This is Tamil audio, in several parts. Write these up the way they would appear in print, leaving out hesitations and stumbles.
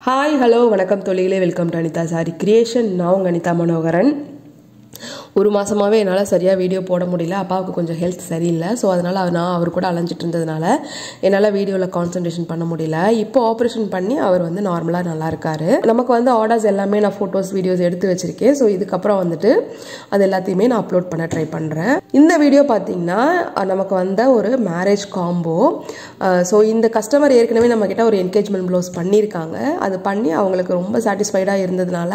Hi, hello, வணக்கம் தோழிகளே, welcome to Anitha sari creation. நான் உங்கள் அனிதா மனோகரன். ஒரு மாதமாகவே என்னால் சரியாக வீடியோ போட முடியல. அப்பாவுக்கு கொஞ்சம் ஹெல்த் சரியில்லை. ஸோ அதனால் நான் அவர் கூட அலைஞ்சிட்டு இருந்ததுனால என்னால் வீடியோவில் கான்சன்ட்ரேஷன் பண்ண முடியல. இப்போ ஆப்ரேஷன் பண்ணி அவர் நார்மலாக நல்லா இருக்காரு. நமக்கு ஆர்டர்ஸ் எல்லாமே நான் ஃபோட்டோஸ் வீடியோஸ் எடுத்து வச்சிருக்கேன். ஸோ இதுக்கப்புறம் அது எல்லாத்தையுமே நான் அப்லோட் பண்ண ட்ரை பண்ணுறேன். இந்த வீடியோ பார்த்தீங்கன்னா நமக்கு ஒரு மேரேஜ் காம்போ. ஸோ இந்த கஸ்டமர் ஏற்கனவே நம்மக்கிட்ட ஒரு என்கேஜ்மெண்ட் ப்ளவுஸ் பண்ணியிருக்காங்க. அது பண்ணி அவங்களுக்கு ரொம்ப சாட்டிஸ்ஃபைடாக இருந்ததுனால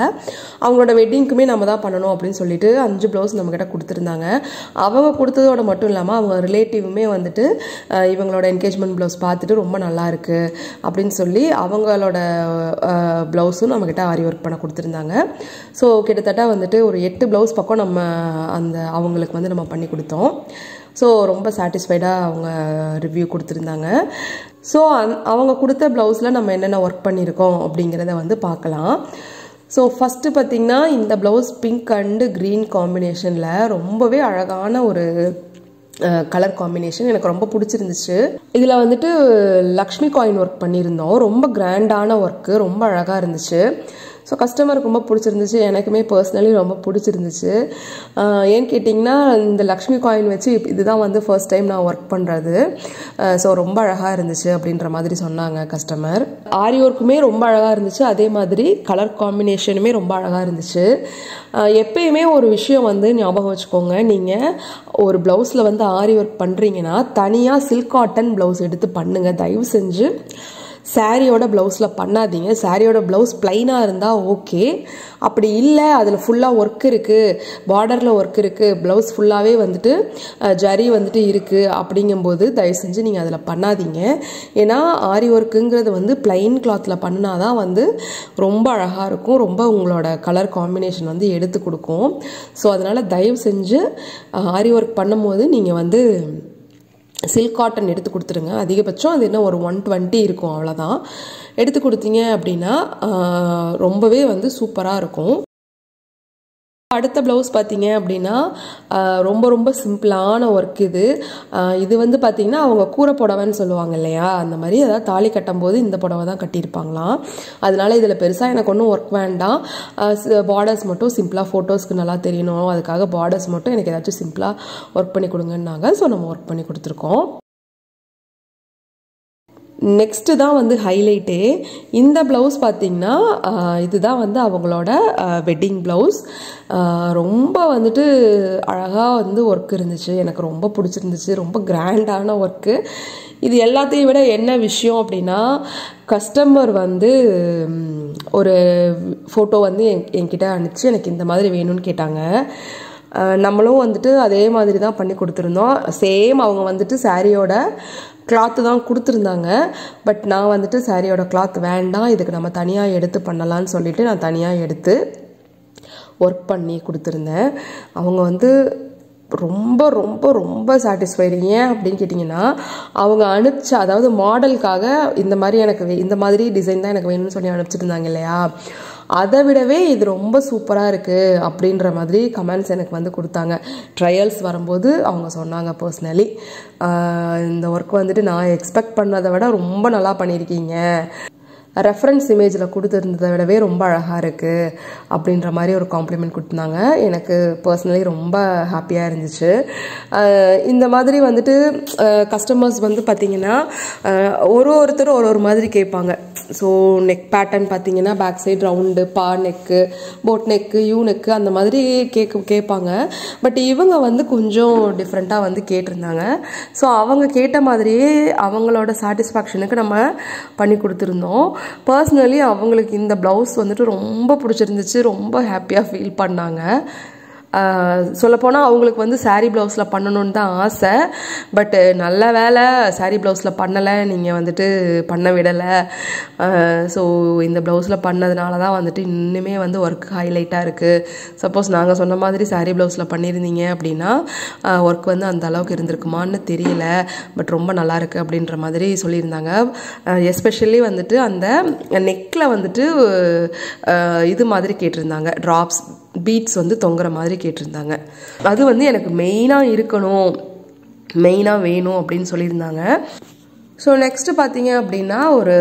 அவங்களோட வெட்டிங்க்குமே நம்ம தான் பண்ணணும் அப்படின்னு சொல்லிட்டு 5 ப்ளவுஸ் நம்மக்கிட்ட கொடுத்துருந்தாங்க. அவங்க கொடுத்ததோட மட்டும் இல்லாமல் அவங்க ரிலேட்டிவுமே இவங்களோட என்கேஜ்மெண்ட் ப்ளவுஸ் பார்த்துட்டு ரொம்ப நல்லா இருக்கு அப்படின்னு சொல்லி அவங்களோட ப்ளவுஸும் நம்மக்கிட்ட ஆரி ஒர்க் பண்ண கொடுத்துருந்தாங்க. ஸோ கிட்டத்தட்ட ஒரு 8 ப்ளவுஸ் பக்கம் நம்ம அவங்களுக்கு நம்ம பண்ணி கொடுத்தோம். ஸோ ரொம்ப சாட்டிஸ்ஃபைடாக அவங்க ரிவ்யூ கொடுத்துருந்தாங்க. ஸோ அவங்க கொடுத்த ப்ளவுஸில் நம்ம என்னென்ன ஒர்க் பண்ணியிருக்கோம் அப்படிங்கிறத பார்க்கலாம். ஸோ ஃபஸ்ட்டு பார்த்திங்கன்னா இந்த ப்ளவுஸ் பிங்க் அண்டு க்ரீன் காம்பினேஷனில் ரொம்பவே அழகான ஒரு கலர் காம்பினேஷன் எனக்கு ரொம்ப பிடிச்சிருந்துச்சு. இதில் லக்ஷ்மி காயின் ஒர்க் பண்ணியிருந்தோம். ரொம்ப கிராண்டான ஒர்க்கு, ரொம்ப அழகாக இருந்துச்சு. ஸோ கஸ்டமருக்கு ரொம்ப பிடிச்சிருந்துச்சு. எனக்குமே பர்சனலி ரொம்ப பிடிச்சிருந்துச்சு. ஏன்னு கேட்டிங்கன்னா இந்த லக்ஷ்மி காயின் வச்சு இதுதான் ஃபர்ஸ்ட் டைம் நான் ஒர்க் பண்ணுறது. ஸோ ரொம்ப அழகாக இருந்துச்சு அப்படின்ற மாதிரி சொன்னாங்க கஸ்டமர். ஆரி ஒர்க்குமே ரொம்ப அழகாக இருந்துச்சு. அதே மாதிரி கலர் காம்பினேஷனுமே ரொம்ப அழகாக இருந்துச்சு. எப்பயுமே ஒரு விஷயம் ஞாபகம் வச்சுக்கோங்க. நீங்கள் ஒரு ப்ளவுஸில் ஆரி ஒர்க் பண்ணுறீங்கன்னா தனியாக சில்க் காட்டன் ப்ளவுஸ் எடுத்து பண்ணுங்கள். தயவு செஞ்சு சாரியோட ப்ளவுஸில் பண்ணாதீங்க. சாரியோட ப்ளவுஸ் பிளைனாக இருந்தால் ஓகே. அப்படி இல்லை, அதில் ஃபுல்லாக ஒர்க் இருக்குது, பார்டரில் ஒர்க் இருக்குது, ப்ளவுஸ் ஃபுல்லாகவே ஜரி இருக்குது அப்படிங்கும்போது தயவு செஞ்சு நீங்கள் அதில் பண்ணாதீங்க. ஏன்னா ஆரி ஒர்க்குங்கிறது பிளைன் கிளாத்தில் பண்ணினா தான் ரொம்ப அழகாக இருக்கும். ரொம்ப உங்களோட கலர் காம்பினேஷன் எடுத்து கொடுக்கும். ஸோ அதனால் தயவு செஞ்சு ஆரி ஒர்க் பண்ணும்போது நீங்கள் சில்க் காட்டன் எடுத்து கொடுத்துருங்க. அதிகபட்சம் அது ஒரு 120 இருக்கும், அவ்வளோதான். எடுத்து கொடுத்தீங்க அப்படின்னா ரொம்பவே சூப்பராக இருக்கும். அடுத்த ப்ளவுஸ் பார்த்தீங்க அப்படின்னா ரொம்ப ரொம்ப சிம்பிளான ஒர்க் இது. இது பார்த்தீங்கன்னா அவங்க கூரை புடவைன்னு சொல்லுவாங்க இல்லையா, அந்த மாதிரி அதாவது தாலி கட்டும்போது இந்த புடவை தான் கட்டியிருப்பாங்களாம். அதனால இதில் பெருசாக எனக்கு ஒன்றும் ஒர்க் வேண்டாம். பார்டர்ஸ் மட்டும் சிம்பிளாக ஃபோட்டோஸ்க்கு நல்லா தெரியணும், அதுக்காக பார்டர்ஸ் மட்டும் எனக்கு ஏதாச்சும் சிம்பிளாக ஒர்க் பண்ணி கொடுங்கன்னாங்க. ஸோ நம்ம ஒர்க் பண்ணி கொடுத்துருக்கோம். நெக்ஸ்ட்டு தான் ஹைலைட்டே. இந்த ப்ளவுஸ் பார்த்திங்கன்னா இதுதான் அவங்களோட வெட்டிங் ப்ளவுஸ். ரொம்ப அழகாக ஒர்க் இருந்துச்சு. எனக்கு ரொம்ப பிடிச்சிருந்துச்சு. ரொம்ப கிராண்டான ஒர்க்கு. இது எல்லாத்தையும் விட என்ன விஷயம் அப்படின்னா, கஸ்டமர் ஒரு ஃபோட்டோ என்கிட்ட அனுப்பிச்சு எனக்கு இந்த மாதிரி வேணும்னு கேட்டாங்க. நம்மளும் அதே மாதிரி தான் பண்ணி கொடுத்துருந்தோம். சேம் அவங்க சாரியோட கிளாத்து தான் கொடுத்துருந்தாங்க. பட் நான் சாரியோட கிளாத் வேண்டாம், இதுக்கு நம்ம தனியாக எடுத்து பண்ணலான்னு சொல்லிட்டு நான் தனியாக எடுத்து ஒர்க் பண்ணி கொடுத்துருந்தேன். அவங்க ரொம்ப ரொம்ப ரொம்ப சாட்டிஸ்ஃபைடு. ஏன் அப்படின்னு கேட்டிங்கன்னா, அவங்க அதாவது மாடலுக்காக இந்த மாதிரி டிசைன் தான் எனக்கு வேணும்னு சொல்லி அனுப்பிச்சிருந்தாங்க இல்லையா, அதை விடவே இது ரொம்ப சூப்பராக இருக்குது அப்படின்ற மாதிரி கமெண்ட்ஸ் எனக்கு கொடுத்தாங்க. ட்ரையல்ஸ் வரும்போது அவங்க சொன்னாங்க பர்சனலி, இந்த ஒர்க் நான் எக்ஸ்பெக்ட் பண்ணதை விட ரொம்ப நல்லா பண்ணியிருக்கீங்க, ரெஃபரன்ஸ் இமேஜில் கொடுத்துருந்ததை விடவே ரொம்ப அழகாக இருக்குது அப்படின்ற மாதிரி ஒரு காம்ப்ளிமெண்ட் கொடுத்துருந்தாங்க. எனக்கு பர்சனலி ரொம்ப ஹாப்பியாக இருந்துச்சு. இந்த மாதிரி கஸ்டமர்ஸ் பார்த்திங்கன்னா ஒருத்தர் ஒரு மாதிரி கேட்பாங்க. ஸோ நெக் பேட்டர்ன் பார்த்திங்கன்னா பேக் சைடு ரவுண்டு, பா neck, boat neck, you neck அந்த மாதிரி கேட்பாங்க. பட் இவங்க கொஞ்சம் டிஃப்ரெண்ட்டாக கேட்டிருந்தாங்க. ஸோ அவங்க கேட்ட மாதிரியே அவங்களோட சாட்டிஸ்ஃபேக்ஷனுக்கு நம்ம பண்ணி கொடுத்துருந்தோம். பர்சனலி அவங்களுக்கு இந்த ப்ளவுஸ் ரொம்ப பிடிச்சிருந்துச்சு. ரொம்ப ஹாப்பியாக ஃபீல் பண்ணாங்க. சொல்லப்போனால் அவங்களுக்கு சாரீ ப்ளவுஸில் பண்ணணுன்னு தான் ஆசை. பட் நல்ல வேலை சாரீ ப்ளவுஸில் பண்ணலை, நீங்கள் பண்ண விடலை. ஸோ இந்த ப்ளவுஸில் பண்ணதுனால தான் இன்னுமே ஒர்க் ஹைலைட்டாக இருக்குது. சப்போஸ் நாங்கள் சொன்ன மாதிரி சாரீ ப்ளவுஸில் பண்ணியிருந்தீங்க அப்படின்னா ஒர்க் அந்த அளவுக்கு இருந்திருக்குமான்னு தெரியல. பட் ரொம்ப நல்லா இருக்குது அப்படின்ற மாதிரி சொல்லியிருந்தாங்க. எஸ்பெஷலி அந்த நெக்கில் இது மாதிரி கேட்டிருந்தாங்க, ட்ராப்ஸ் பீட்ஸ் தொங்குற மாதிரி கேட்டிருந்தாங்க. அது எனக்கு மெயினாக இருக்கணும், மெயினாக வேணும் அப்படின்னு சொல்லியிருந்தாங்க. ஸோ நெக்ஸ்ட்டு பார்த்தீங்க அப்படின்னா ஒரு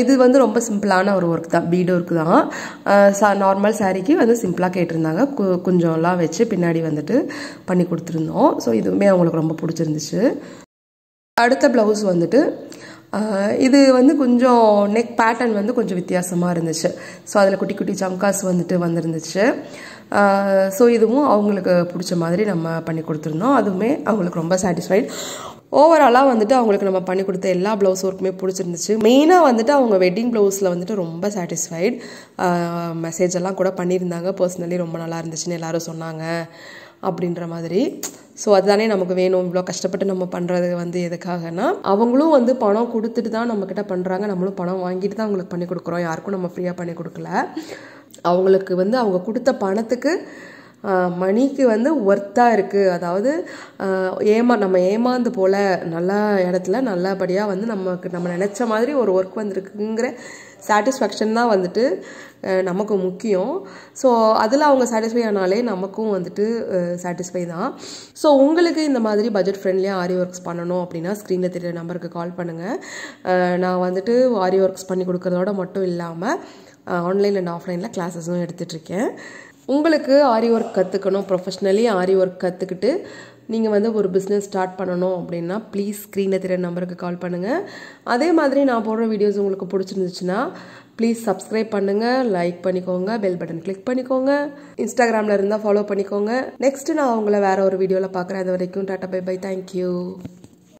இது வந்து ரொம்ப சிம்பிளான ஒரு ஒர்க் தான், பீட் ஒர்க் தான். நார்மல் சாரீக்கு வந்து சிம்பிளாக கேட்டிருந்தாங்க, கொஞ்சம்லாம் வச்சு பின்னாடி வந்துட்டு பண்ணி கொடுத்துருந்தோம். ஸோ இதுவுமே அவங்களுக்கு ரொம்ப பிடிச்சிருந்துச்சு. அடுத்த ப்ளவுஸ் வந்துட்டு இது வந்து கொஞ்சம் நெக் பேட்டர்ன் வந்து கொஞ்சம் வித்தியாசமாக இருந்துச்சு. ஸோ அதில் குட்டி குட்டி சம்காஸ் வந்துட்டு வந்துருந்துச்சு. ஸோ இதுவும் அவங்களுக்கு பிடிச்ச மாதிரி நம்ம பண்ணி கொடுத்துருந்தோம். அதுவுமே அவங்களுக்கு ரொம்ப சாட்டிஸ்ஃபைட். ஓவராலாக வந்துட்டு அவங்களுக்கு நம்ம பண்ணி கொடுத்த எல்லா ப்ளவுஸ் ஒர்க்குமே பிடிச்சிருந்துச்சு. மெயினாக வந்துட்டு அவங்க வெட்டிங் ப்ளவுஸில் வந்துட்டு ரொம்ப சாட்டிஸ்ஃபைட். மெசேஜ் எல்லாம் கூட பண்ணியிருந்தாங்க, பர்சனலி ரொம்ப நல்லா இருந்துச்சுன்னு எல்லாரும் சொன்னாங்க அப்படின்ற மாதிரி. ஸோ அதுதானே நமக்கு வேணும். இவ்வளோ கஷ்டப்பட்டு நம்ம பண்ணுறது வந்து எதுக்காகனா, அவங்களும் வந்து பணம் கொடுத்துட்டு தான் நம்மக்கிட்ட பண்ணுறாங்க, நம்மளும் பணம் வாங்கிட்டு தான் அவங்களுக்கு பண்ணி கொடுக்குறோம். யாருக்கும் நம்ம ஃப்ரீயாக பண்ணி கொடுக்கல. அவங்களுக்கு வந்து அவங்க கொடுத்த பணத்துக்கு மணிக்கு வந்து ஒர்த்தாக இருக்குது. அதாவது நம்ம ஏமாந்து போல் நல்ல இடத்துல நல்லபடியாக வந்து நம்ம நினச்ச மாதிரி ஒரு ஒர்க் வந்துருக்குங்கிற சாட்டிஸ்ஃபேக்ஷன் தான் வந்துட்டு நமக்கு முக்கியம். ஸோ அதில் அவங்க சாட்டிஸ்ஃபை ஆனாலே நமக்கும் வந்துட்டு சாட்டிஸ்ஃபை தான். ஸோ உங்களுக்கு இந்த மாதிரி பட்ஜெட் ஃப்ரெண்ட்லியாக ஆரி ஒர்க்ஸ் பண்ணணும் அப்படின்னா ஸ்க்ரீனில் தெரிய நம்பருக்கு கால் பண்ணுங்கள். நான் வந்துட்டு ஆரி ஒர்க்ஸ் பண்ணி கொடுக்குறதோட மட்டும் இல்லாமல் ஆன்லைன் அண்ட் ஆஃப்லைனில் கிளாஸஸும் எடுத்துகிட்ருக்கேன். உங்களுக்கு ஆரி ஒர்க் கற்றுக்கணும், ப்ரொஃபஷ்னலி ஆரி ஒர்க் கற்றுக்கிட்டு நீங்கள் வந்து ஒரு பிஸ்னஸ் ஸ்டார்ட் பண்ணணும் அப்படின்னா ப்ளீஸ் ஸ்க்ரீனில் தெரிய நம்பருக்கு கால் பண்ணுங்கள். அதே மாதிரி நான் போடுற வீடியோஸ் உங்களுக்கு பிடிச்சிருந்துச்சுன்னா ப்ளீஸ் சப்ஸ்கிரைப் பண்ணுங்கள், லைக் பண்ணிக்கோங்க, பெல் பட்டன் கிளிக் பண்ணிக்கோங்க. இன்ஸ்டாகிராமில் இருந்தால் ஃபாலோ பண்ணிக்கோங்க. நெக்ஸ்ட்டு நான் உங்களை வேறு ஒரு வீடியோவில் பார்க்குறேன். அது வரைக்கும் டாட்டா பை பை, தேங்க்யூ.